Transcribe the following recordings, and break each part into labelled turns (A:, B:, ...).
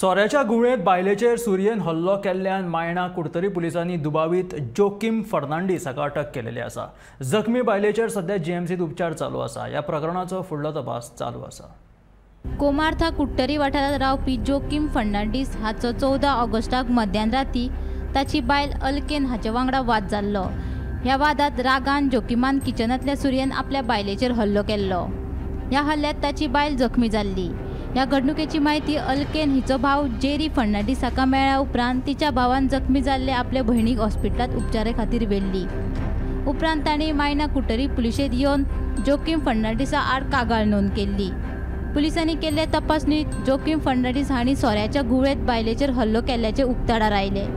A: सोऱ्याच्या गुळेंत बायलेचेर सुरयेन हल्लो केल्ल्यान मायणा कुडतरी पुलिसांनी दुबावीत जोकीम फर्नांडीस हाका अटक केलेली आसा। जखमी बायलेचेर सध्या जीएमसीत उपचार चालू आसा। ह्या प्रकरणाचो फुडलो तपास चालू आसा।
B: कोमार्था कुट्टरी वाठारात रावपी जोकीम फर्नांडीस हाचो 14 ऑगस्टाक मध्यानराती ताची बायल अल्केन हाचे वांगडा वाद जाल्लो। ह्या वादात रागान जोकीमान किचनांतल्या सुरयेन आपल्या बायलेचेर हल्लो केल्लो। ह्या हल्ल्यात ताची बायल जखमी जाल्ली। ह्या घडणुकेची माहिती अल्केन हिचो भाव जेरी फर्नांडीस हाका मेळ्ळ्या उपरांत तिच्या भावान जखमी जाल्ले आपल्या भयणीक हॉस्पिटलांत उपचारा खातीर व्हेल्ली। उपरांत तांणी मायना कुट्टरी पुलिशेंत येवन जोकीम फर्नांडीसा आड कागाळ नोंद केल्ली। पुलिसांनी केल्ले तपासणीत जोकीम फर्नांडीस हांणी सोऱ्याच्या गुळेंत बायलेचेर हल्लो केल्ल्याचे उक्ताडार आयले।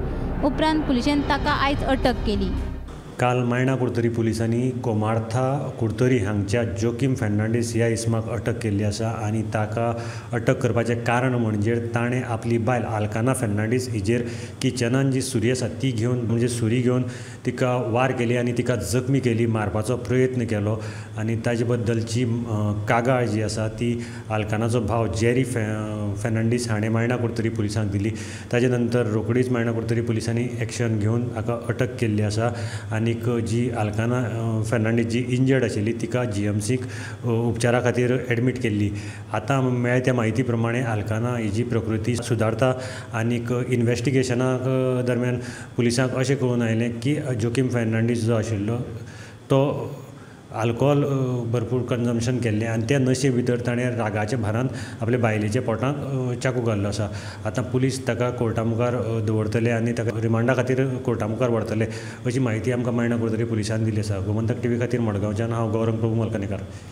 B: उपरांत पुलिशेन ताका आयज अटक केली।
C: काल मायणा कुडतरी पुलिसांनी कोमार्था कुडतरी हांगच्या जोकीम फर्नांडीस ह्या इसमाक अटक केल्ली आसा आनी ताका अटक करपाचें कारण म्हणजे ताणें आपली बायल आल्काना फर्नांडीस हिजेर किचनान जी सुरी आसा ती घेवन म्हणजे सुरी घेवन तिका वार केली आनी तिका जखमी केली, मारपाचो प्रयत्न केलो आनी ताजे बद्दलची कागाळ जी आसा ती आल्कानाचो भाव जेरी फर्नांडीस हाणें मायणा कुडतरी पुलिसांक दिली। ताजे नंतर रोखडीच मायणा कुडतरी पुलिसांनी एक्शन घेवन हाका अटक केल्ली आसा आनीक जी आल्काना फर्नांडीस जी इंजर्ड आशिल्ली तिका जीएमसीक उपचारा खातीर एडमीट केल्ली। आतां मेळ्ळ्या त्या म्हायती प्रमाणे आल्काना हिची प्रकृती सुदारता आनीक इन्व्हेस्टिगेशना दरम्यान पुलिसांक अशें कळून आयलें की जोकीम फर्नांडीस जो आशिल्लो तो आल्कोहोल भरपूर कन्जम्पशन केल्लें आनी त्या नशे भितर ताणें रागाच्या भारान आपल्या बायलेच्या पोटांत चाकू घाल्लो आसा। आतां पुलीस ताका कोर्टा मुखार दवरतले आनी ताका रिमांडा खातीर कोर्टा मुखार व्हरतले अशी म्हायती आमकां मायणा कुडतरी पुलिसांन दिली आसा। गोमंतक टीव्ही खातीर मडगांवच्यान हांव गौरंग प्रभू मलकानीकार।